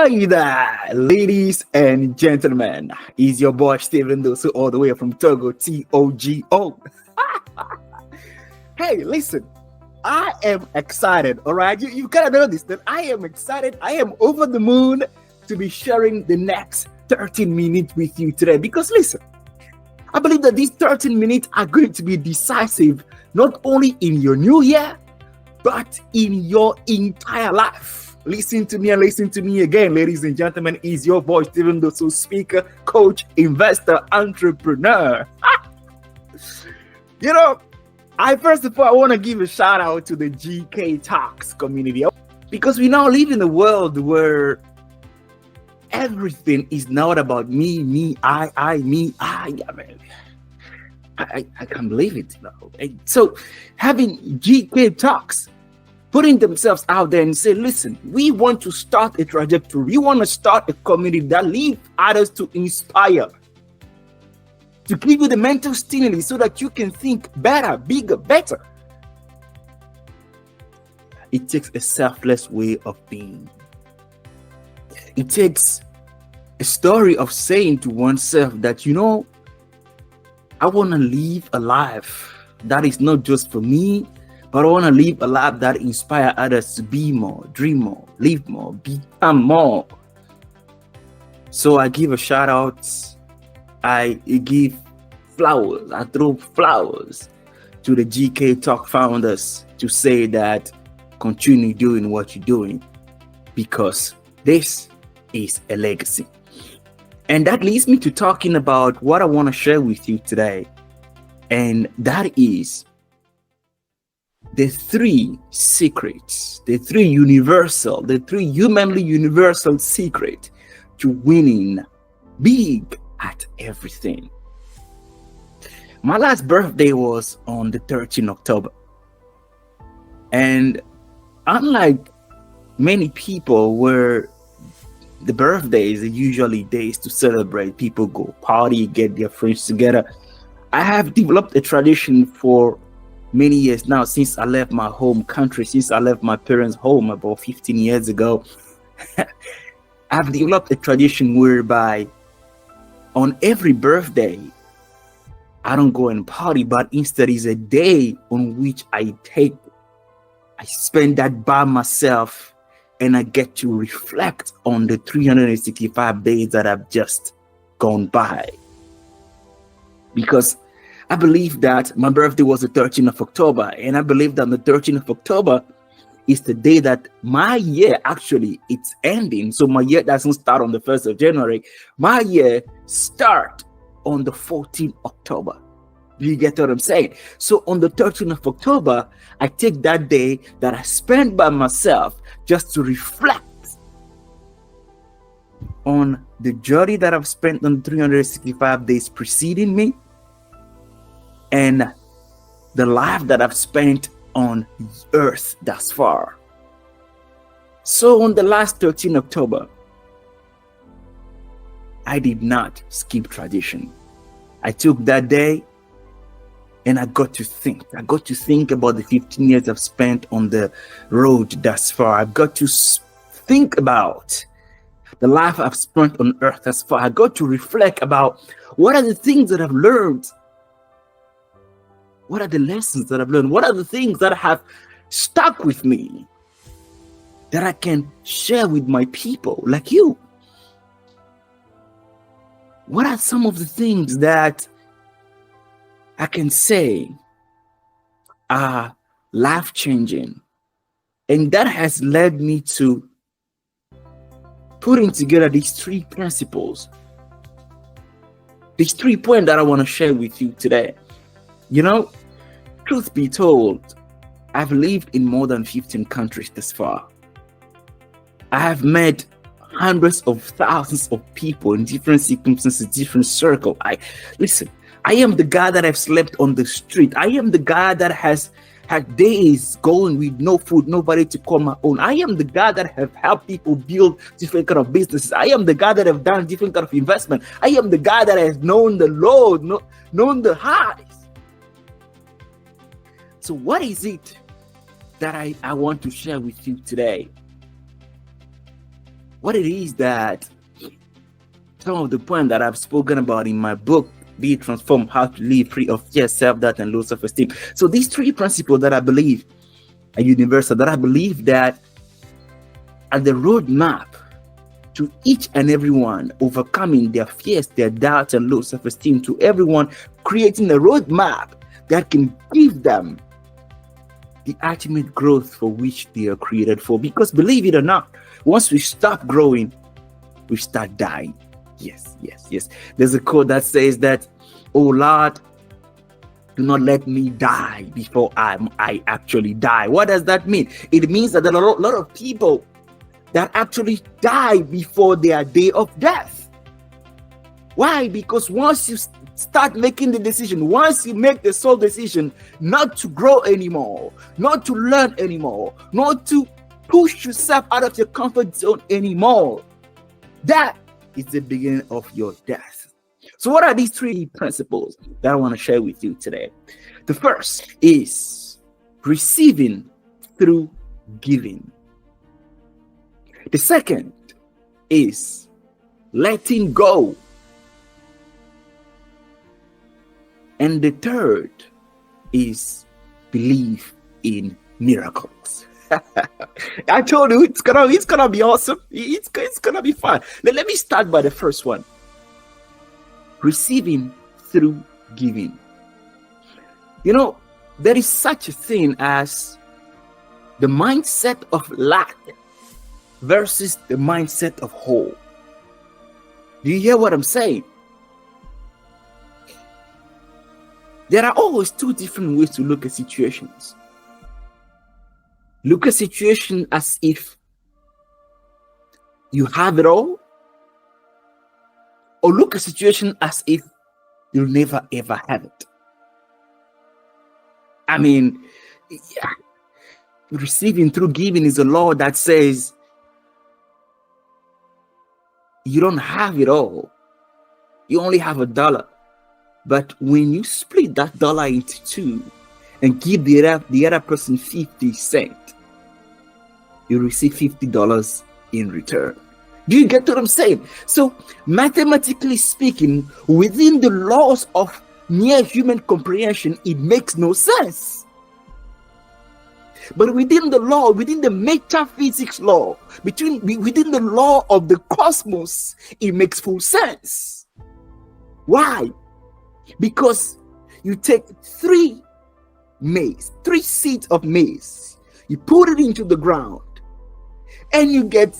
Hi there, ladies and gentlemen. It's your boy Steven Dossou all the way from Togo, Togo. Hey, listen, I am excited, all right? You gotta know this, that I am excited. I am over the moon to be sharing the next 13 minutes with you today. Because listen, I believe that these 13 minutes are going to be decisive, not only in your new year, but in your entire life. Listen to me and listen to me again, ladies and gentlemen. Is your voice Steven Dossou, speaker, coach, investor, entrepreneur. I first of all, I want to give a shout out to the GK Talks community, because we now live in a world where everything is not about me, I, me, I. I can't believe it. So having GK Talks, putting themselves out there and say, listen, we want to start a trajectory. We want to start a community that leads others to inspire, to give you the mental stimuli so that you can think better, bigger, better. It takes a selfless way of being. It takes a story of saying to oneself that, I want to live a life that is not just for me, but I want to live a life that inspires others to be more, dream more, live more, become more. So I give a shout out. I give flowers. I throw flowers to the GK Talk founders to say that continue doing what you're doing, because this is a legacy. And that leads me to talking about what I want to share with you today. And that is the three secrets, the three humanly universal secrets to winning big at everything. My last birthday was on the 13th October. And unlike many people where the birthdays are usually days to celebrate, people go party, get their friends together, I have developed a tradition for many years now, since I left my home country, since I left my parents' home about 15 years ago. I've developed a tradition whereby on every birthday, I don't go and party, but instead is a day on which I spend that by myself, and I get to reflect on the 365 days that have just gone by. Because I believe that my birthday was the 13th of October, and I believe that the 13th of October is the day that my year actually it's ending. So my year doesn't start on the 1st of January. My year starts on the 14th October. Do you get what I'm saying? So on the 13th of October, I take that day that I spend by myself just to reflect on the journey that I've spent on 365 days preceding me, and the life that I've spent on earth thus far. So on the last 13 October, I did not skip tradition. I took that day and I got to think. I got to think about the 15 years I've spent on the road thus far. I got to think about the life I've spent on earth thus far. I got to reflect about what are the things that I've learned. What are the lessons that I've learned? What are the things that have stuck with me that I can share with my people like you? What are some of the things that I can say are life-changing? And that has led me to putting together these three principles, these 3 points that I want to share with you today. Truth be told, I've lived in more than 15 countries thus far. I have met hundreds of thousands of people in different circumstances, different circles. I am the guy that have slept on the street. I am the guy that has had days going with no food, nobody to call my own. I am the guy that have helped people build different kind of businesses. I am the guy that have done different kind of investment. I am the guy that has known the lows, known the highs. So what is it that I want to share with you today? what it is that some of the points that I've spoken about in my book, Be Transformed, How to Live Free of Fear, Self-Doubt, and Low Self-Esteem. So these 3 principles that I believe are universal, that I believe that are the roadmap to each and everyone overcoming their fears, their doubts, and low self-esteem, to everyone creating a roadmap that can give them the ultimate growth for which they are created for. Because believe it or not, once we stop growing, we start dying. Yes. There's a quote that says that, "Oh Lord, do not let me die before I actually die." What does that mean? It means that there are a lot of people that actually die before their day of death. Why? Because once you start making the decision, once you make the sole decision not to grow anymore, not to learn anymore, not to push yourself out of your comfort zone anymore, that is the beginning of your death. So what are these 3 principles that I want to share with you today? The first is receiving through giving. The second is letting go. And the third is believe in miracles. I told you it's gonna be awesome. It's gonna be fun. Let me start by the first one. Receiving through giving. You know, there is such a thing as the mindset of lack versus the mindset of hope. Do you hear what I'm saying? There are always 2 different ways to look at situations. Look at situation as if you have it all, or look at situation as if you'll never ever have it. I mean, yeah, receiving through giving is a law that says you don't have it all. You only have $1. But when you split that dollar into 2 and give the other person 50 cents, you receive $50 in return. Do you get what I'm saying? So mathematically speaking, within the laws of mere human comprehension, it makes no sense. But within the law, within the metaphysics law, within the law of the cosmos, it makes full sense. Why? Because you take 3 seeds of maize, you put it into the ground, and you get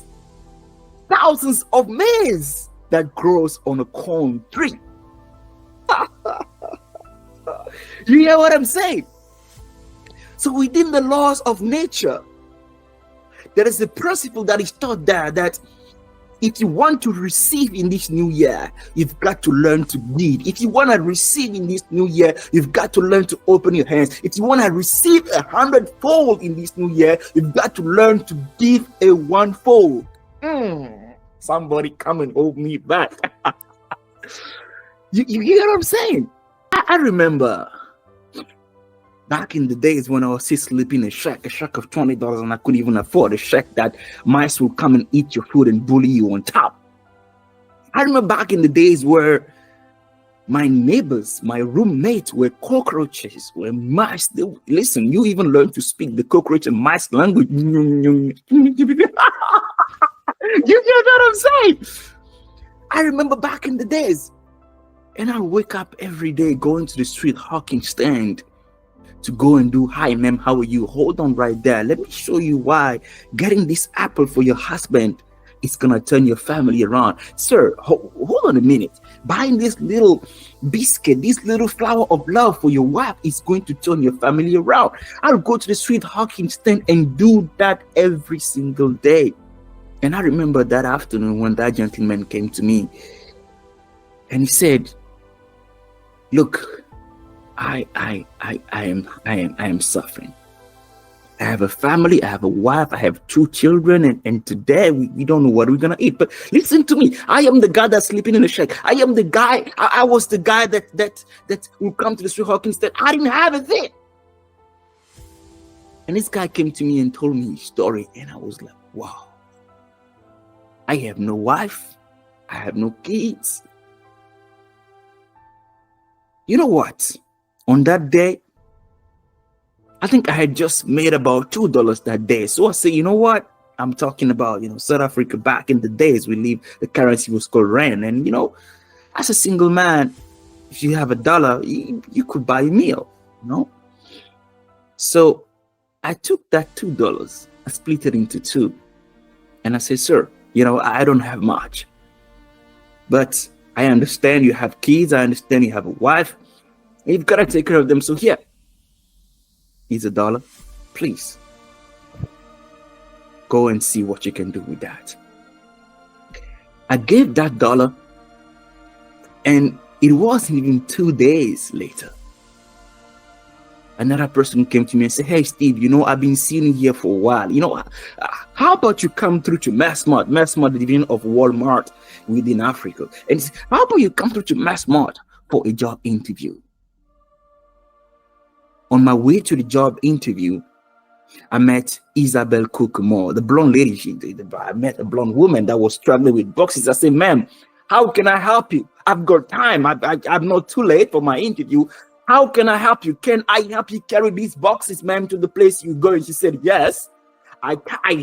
thousands of maize that grows on a corn tree. You hear what I'm saying? So within the laws of nature, there is a principle that is taught there that if you want to receive in this new year, you've got to learn to give. If you want to receive in this new year, you've got to learn to open your hands. If you want to receive 100-fold in this new year, you've got to learn to give a 1-fold. Somebody come and hold me back. You hear what I'm saying? I remember back in the days when I was still sleeping in a shack of $20, and I couldn't even afford a shack that mice would come and eat your food and bully you on top. I remember back in the days where my neighbors, my roommates were cockroaches, were mice. Listen, you even learn to speak the cockroach and mice language. You get what I'm saying? I remember back in the days, and I wake up every day going to the street hawking stand to go and do, "Hi ma'am, how are you? Hold on right there. Let me show you why getting this apple for your husband is gonna turn your family around. Sir, hold on a minute. Buying this little biscuit, this little flower of love for your wife is going to turn your family around." I'll go to the street hawking stand and do that every single day. And I remember that afternoon when that gentleman came to me and he said, "Look, I am suffering. I have a family, I have a wife, I have 2 children, and today we don't know what we're gonna eat. But listen to me, I am the guy that's sleeping in a shack. I am the guy, I was the guy that will come to the street hawking stand. I didn't have a thing." And this guy came to me and told me his story, and I was like, wow. I have no wife. I have no kids. You know what? On that day, I think I had just made about $2 that day. So I said, you know what? I'm talking about, South Africa back in the days we live, the currency was called rand. And, as a single man, if you have $1, you could buy a meal, So I took that $2, I split it into two. And I said, sir, I don't have much. But I understand you have kids. I understand you have a wife. You've got to take care of them. So here is $1. Please go and see what you can do with that. I gave that $1, and it wasn't even 2 days later. Another person came to me and said, hey, Steve, I've been seeing you here for a while. How about you come through to Massmart, the division of Walmart within Africa? And said, how about you come through to Massmart for a job interview? On my way to the job interview, I met Isabel Kokomo, the blonde lady. I met a blonde woman that was struggling with boxes. I said, ma'am, how can I help you? I've got time. I'm not too late for my interview. How can I help you? Can I help you carry these boxes, ma'am, to the place you go? And she said, yes. I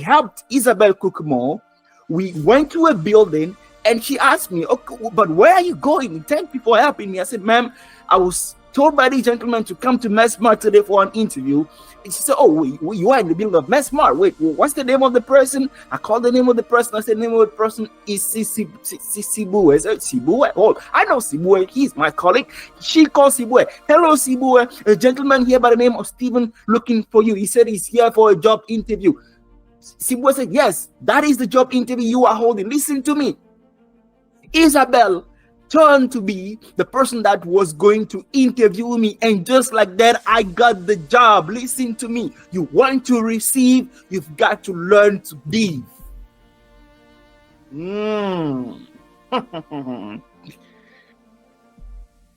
helped Isabel Kokomo. We went to a building and she asked me, okay, but where are you going? Thank you for helping me. I said, ma'am, I was told by the gentleman to come to Massmart today for an interview. And she said, oh, you are in the middle of Massmart. Wait, what's the name of the person? I called the name of the person. I said, the name of the person is Sibue. I said, Sibue? Oh, I know Sibue. He's my colleague. She called Sibue. Hello, Sibue. A gentleman here by the name of Stephen looking for you. He said he's here for a job interview. Sibue said, yes, that is the job interview you are holding. Listen to me. Isabel turned to be the person that was going to interview me, and just like that, I got the job. Listen to me. You want to receive, you've got to learn to give.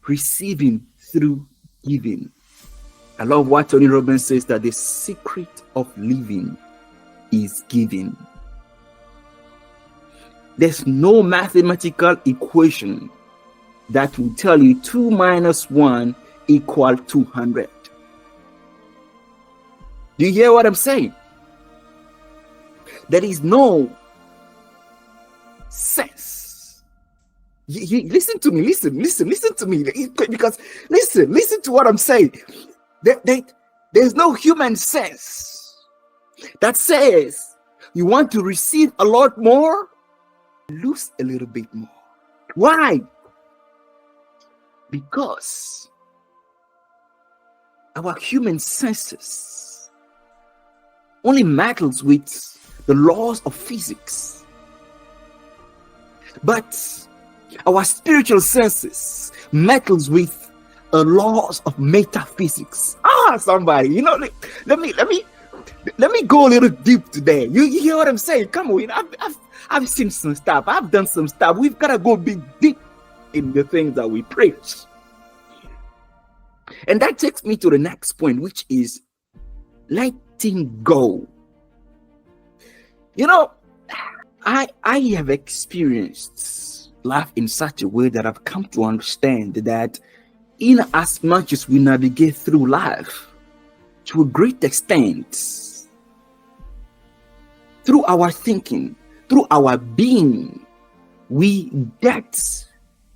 Receiving through giving. I love what Tony Robbins says, that the secret of living is giving. There's no mathematical equation that will tell you 2 minus 1 equal 200. Do you hear what I'm saying? There is no sense. Listen to me, listen to me. Because listen to what I'm saying. There's no human sense that says you want to receive a lot more, lose a little bit more. Why? Because our human senses only matters with the laws of physics, but our spiritual senses matters with the laws of metaphysics. Somebody, let me go a little deep today. You hear what I'm saying? Come on, I've seen some stuff. I've done some stuff. We've got to go big deep in the things that we preach. And that takes me to the next point, which is letting go. I have experienced life in such a way that I've come to understand that in as much as we navigate through life, to a great extent, through our thinking, through our being, we get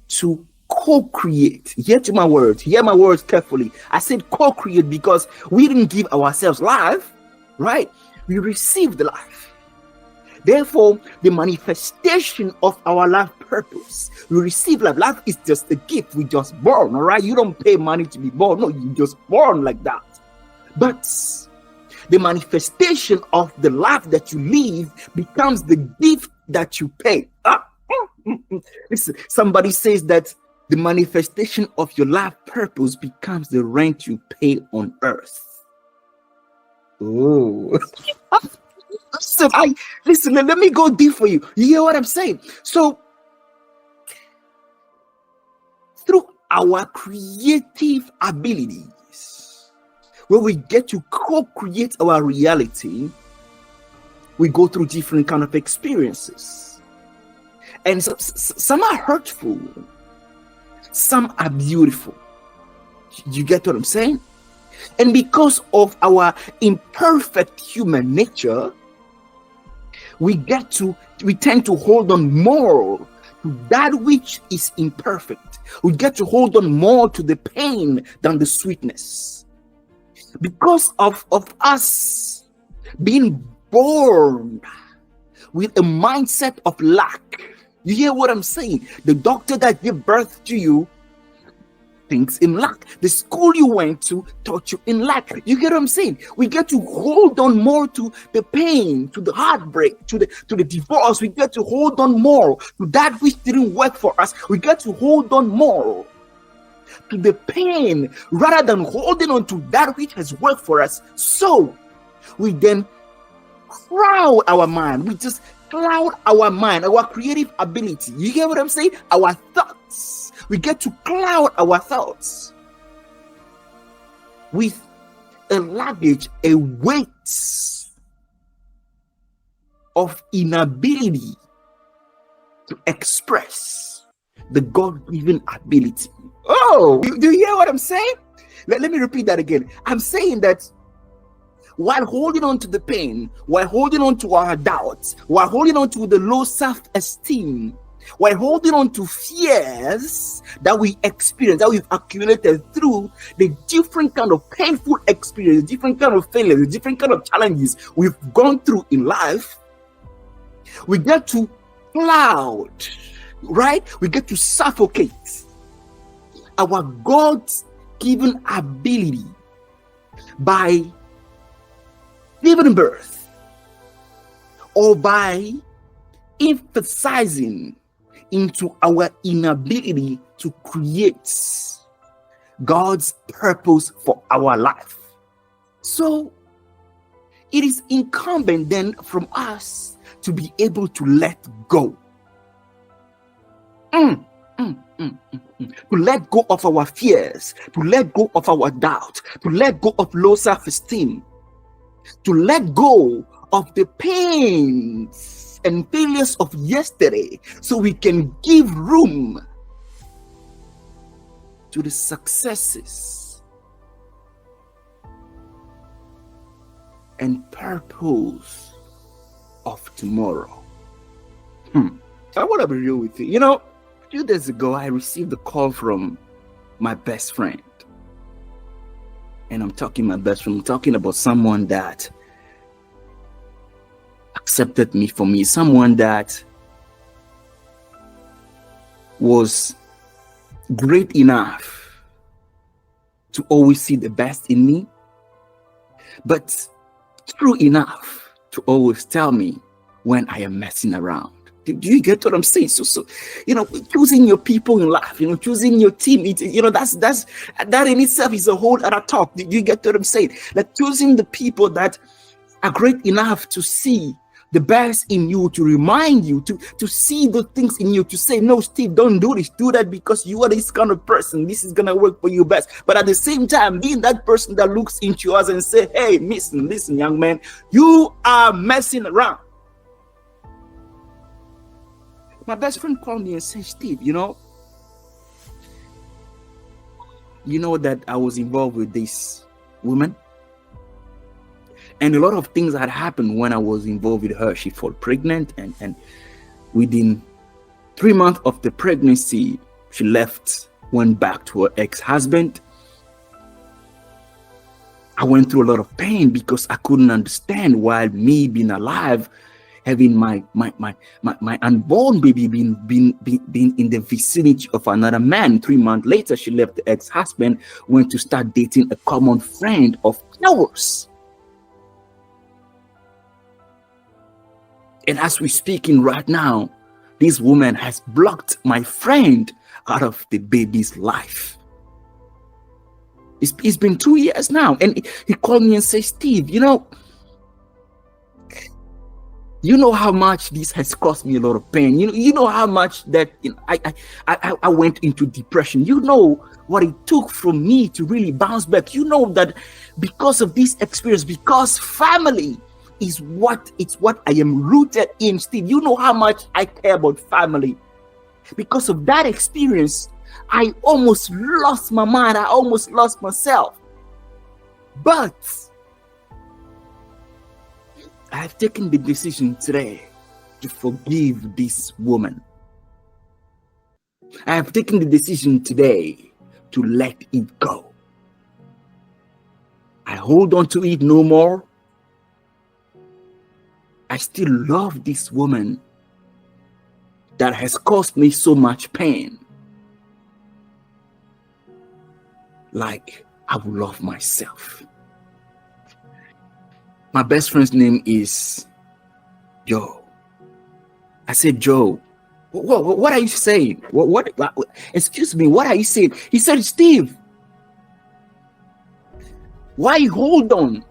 to co-create. Hear my words carefully. I said co-create because we didn't give ourselves life, right? We received life. Therefore, the manifestation of our life purpose, we receive life. Life is just a gift. We just born, all right? You don't pay money to be born. No, you just born like that. But the manifestation of the life that you live becomes the gift that you pay. Listen, somebody says that the manifestation of your life purpose becomes the rent you pay on earth. Oh. Listen, let me go deep for you. You hear what I'm saying? So, through our creative abilities, where we get to co-create our reality, we go through different kind of experiences. And some are hurtful, some are beautiful. You get what I'm saying? And because of our imperfect human nature, we tend to hold on more to that which is imperfect. We get to hold on more to the pain than the sweetness. Because of us being born with a mindset of lack. You hear what I'm saying? The doctor that gave birth to you thinks in lack. The school you went to taught you in lack. You get what I'm saying? We get to hold on more to the pain, to the heartbreak, to the divorce. We get to hold on more to that which didn't work for us. We get to hold on more to the pain rather than holding on to that which has worked for us. So we then cloud our mind. We just cloud our mind, our creative ability. You hear what I'm saying? Our thoughts. We get to cloud our thoughts with a luggage, a weight of inability to express the God-given ability. Oh, do you hear what I'm saying? Let me repeat that again. I'm saying that while holding on to the pain, while holding on to our doubts, while holding on to the low self-esteem, while holding on to fears that we experience, that we've accumulated through the different kind of painful experience, different kind of failures, different kind of challenges we've gone through in life, we get to cloud, right? We get to suffocate our God-given ability by giving birth or by emphasizing into our inability to create God's purpose for our life. So it is incumbent then from us to be able to let go. To let go of our fears, to let go of our doubt, to let go of low self-esteem, to let go of the pains and failures of yesterday, so we can give room to the successes and purpose of tomorrow. I want to be real with you. You know, a few days ago, I received a call from my best friend. And I'm talking about someone that accepted me for me, someone that was great enough to always see the best in me, but true enough to always tell me when I am messing around. Do you get what I'm saying? So, you know, choosing your people in life, you know, choosing your team, that in itself is a whole other talk. Do you get what I'm saying? Like choosing the people that are great enough to see the best in you, to remind you, to see the things in you, to say, no, Steve, don't do this, do that because you are this kind of person. This is gonna work for you best. But at the same time, being that person that looks into us and say, hey, listen, young man, you are messing around. My best friend called me and said, Steve, you know that I was involved with this woman, and a lot of things had happened when I was involved with her. She fell pregnant, and within 3 months of the pregnancy, she went back to her ex-husband. I went through a lot of pain because I couldn't understand why me being alive, having my unborn baby being in the vicinity of another man. 3 months later, she left the ex-husband, went to start dating a common friend of ours. And as we're speaking right now, this woman has blocked my friend out of the baby's life. It's been 2 years now, and he called me and said, Steve, you know how much this has caused me a lot of pain. You know how much that I went into depression. You know what it took from me to really bounce back. You know that because of this experience, because family is what I am rooted in. Steve, you know how much I care about family. Because of that experience, I almost lost my mind. I almost lost myself. But I have taken the decision today to forgive this woman. I have taken the decision today to let it go. I hold on to it no more. I still love this woman that has caused me so much pain. Like I would love myself. My best friend's name is Joe. I said, Joe, what are you saying? What? Excuse me, what are you saying? He said, Steve, why hold on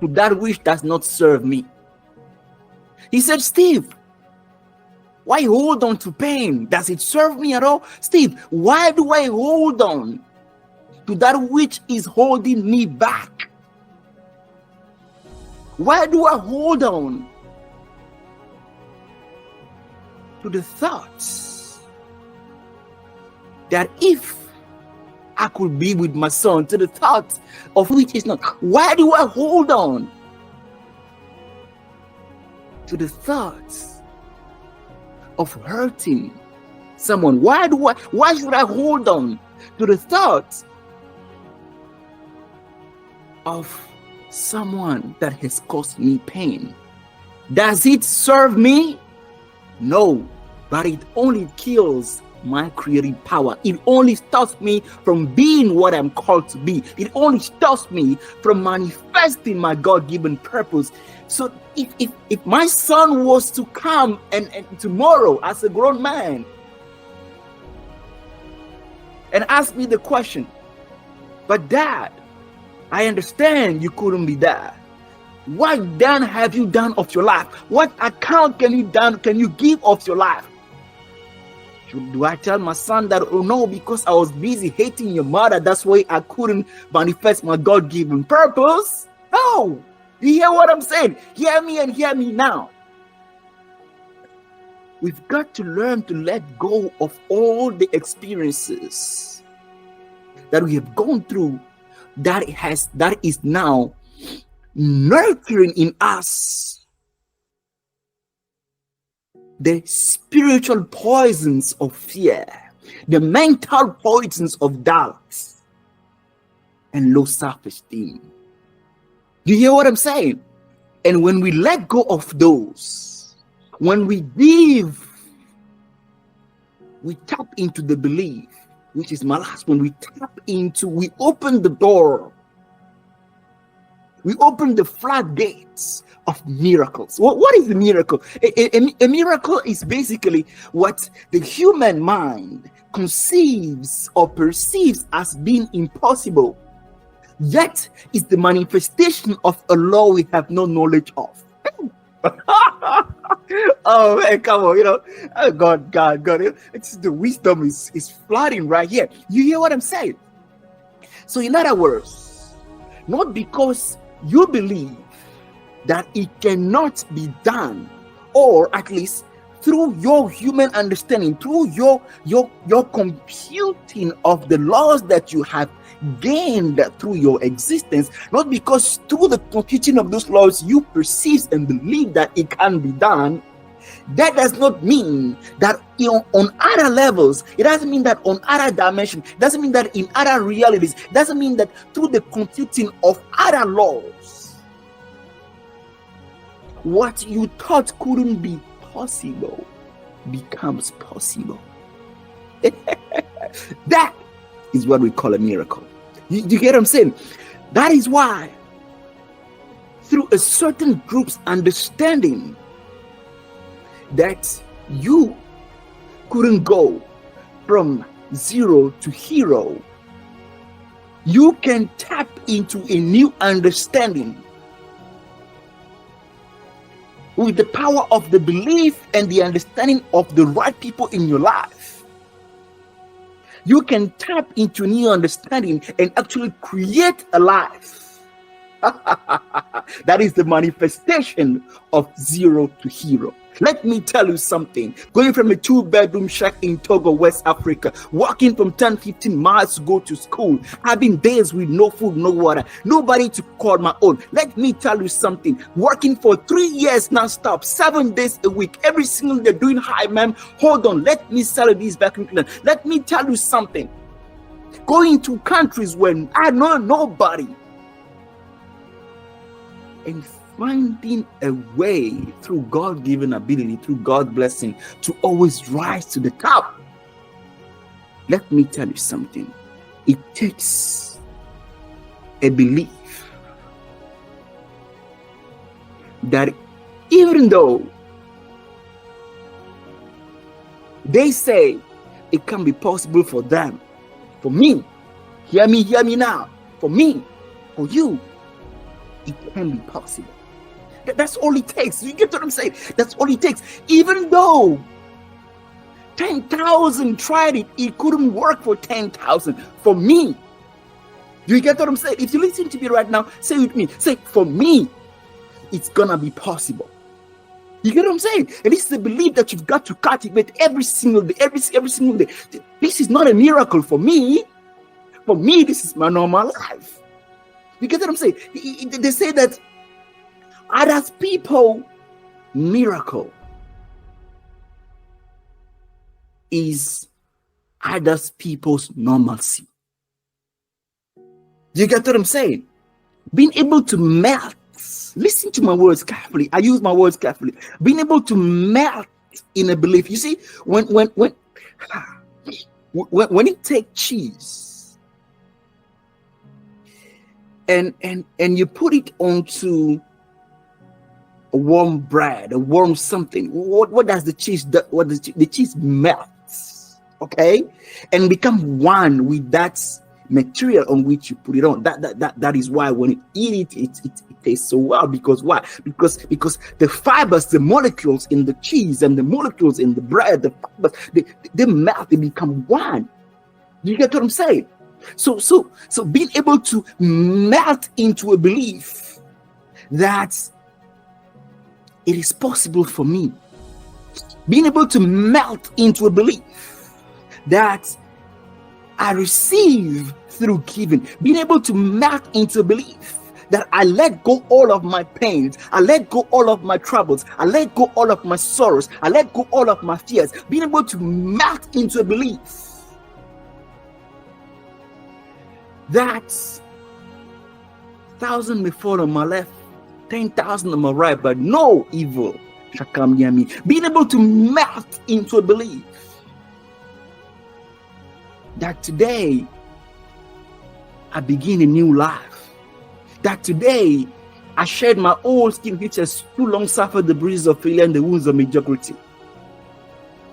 to that which does not serve me? He said, Steve, why hold on to pain? Does it serve me at all? Steve, why do I hold on to that which is holding me back? Why do I hold on to the thoughts that if I could be with my son, to the thoughts of which is not? Why do I hold on to the thoughts of hurting someone? Why should I hold on to the thoughts of someone that has caused me pain? Does it serve me? No, but it only kills my creative power. It only stops me from being what I'm called to be. It only stops me from manifesting my God-given purpose. So if my son was to come and tomorrow as a grown man and ask me the question, but Dad, I understand you couldn't be dad. What then have you done of your life? What account can you give of your life? Do I tell my son that, oh no, because I was busy hating your mother, that's why I couldn't manifest my God-given purpose? No. You hear what I'm saying? Hear me and hear me now. We've got to learn to let go of all the experiences that we have gone through that is now nurturing in us the spiritual poisons of fear, the mental poisons of doubt, and low self-esteem. Do you hear what I'm saying? And when we let go of those, when we give, we tap into the belief, which is my last one. We open the door. We open the floodgates of miracles. What is a miracle? A miracle is basically what the human mind conceives or perceives as being impossible, yet is the manifestation of a law we have no knowledge of. Oh man, come on, oh, God, it's the wisdom is flooding right here. You hear what I'm saying? So in other words, not because you believe that it cannot be done, or at least through your human understanding, through your computing of the laws that you have gained through your existence, not because through the computing of those laws you perceive and believe that it can be done. That does not mean that on other levels, it doesn't mean that on other dimensions, it doesn't mean that in other realities, it doesn't mean that through the computing of other laws, what you thought couldn't be possible becomes possible. That is what we call a miracle. You get what I'm saying? That is why, through a certain group's understanding that you couldn't go from zero to hero, you can tap into a new understanding with the power of the belief and the understanding of the right people in your life. You can tap into new understanding and actually create a life That is the manifestation of zero to hero. Let me tell you something. Going from a 2-bedroom shack in Togo, West Africa, walking from 10-15 miles to go to school, having days with no food, no water, nobody to call my own. Let me tell you something. Working for 3 years non-stop, 7 days a week, every single day doing high, ma'am. Hold on. Let me sell this vacuum cleaner. Let me tell you something. Going to countries where I know nobody, and finding a way through God-given ability, through God's blessing, to always rise to the top. Let me tell you something. It takes a belief that even though they say it can be possible for them, for me, hear me now, for me, for you, it can be possible. That's all it takes. You get what I'm saying? That's all it takes. Even though 10,000 tried it, it couldn't work for 10,000. For me, you get what I'm saying? If you listen to me right now, say with me, say, for me, it's gonna be possible. You get what I'm saying? And this is the belief that you've got to cultivate every single day, every single day. This is not a miracle for me. For me, this is my normal life. You get what I'm saying? They say that others people miracle is others people's normalcy. You get what I'm saying? Being able to melt. Listen to my words carefully. I use my words carefully. Being able to melt in a belief. You see, when you take cheese and you put it onto a warm bread, a warm something, what does the cheese do? What does the cheese melts, okay, and become one with that material on which you put it on. That is why when you eat it tastes so well. Because why? Because the fibers, the molecules in the cheese and the molecules in the bread, the fibers, they melt, they become one. You get what I'm saying? So being able to melt into a belief that it is possible for me, being able to melt into a belief that I receive through giving, being able to melt into a belief that I let go all of my pains, I let go all of my troubles, I let go all of my sorrows, I let go all of my fears, being able to melt into a belief that 1,000 may fall on my left, 10,000 on my right, but no evil shall come near me. Being able to melt into a belief that today I begin a new life. That today I shed my old skin, which has too long suffered the bruises of failure and the wounds of mediocrity.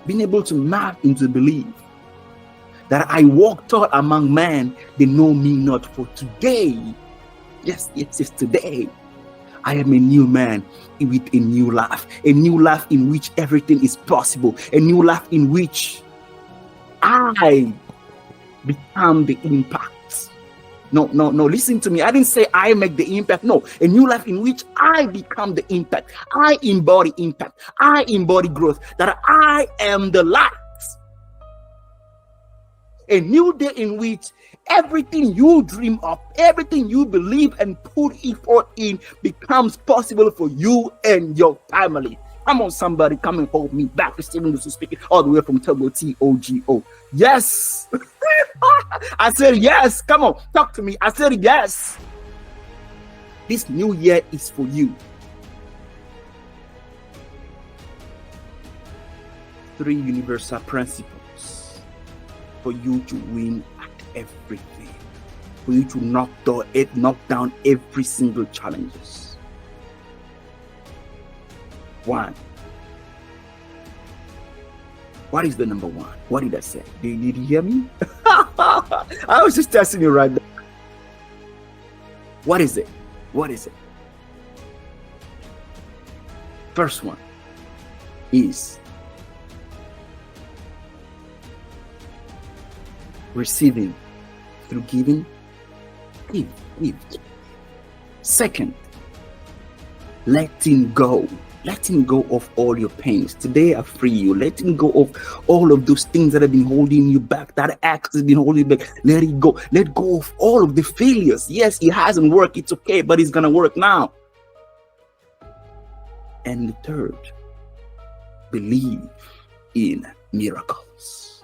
Being able to melt into a belief that I walk tall among men, they know me not. For today, yes, today, I am a new man with a new life in which everything is possible, a new life in which I become the impact. No, listen to me. I didn't say I make the impact. No, a new life in which I become the impact. I embody impact. I embody growth. That I am the light. A new day in which everything you dream of, everything you believe and put effort in becomes possible for you and your family. Come on, somebody, come and hold me back. Stephen Dossou speaking all the way from Togo, Togo. Yes. I said yes. Come on, talk to me. I said yes. This new year is for you. 3 universal principles for you to win at everything, for you to knock down every single challenges. 1. What is the number 1? What did I say? Did you hear me? I was just testing you right now. What is it? First one is receiving through giving. Give. Second, letting go. Letting go of all your pains. Today I free you. Letting go of all of those things that have been holding you back. That act has been holding you back. Let it go. Let go of all of the failures. Yes, it hasn't worked. It's okay, but it's gonna work now. And the third, believe in miracles.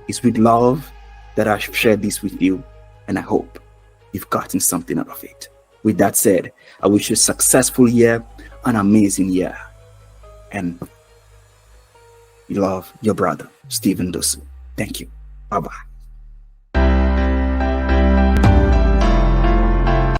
It's with love that I've shared this with you, and I hope you've gotten something out of it. With that said, I wish you a successful year, an amazing year. And you love your brother, Stephen Dossou. Thank you. Bye-bye.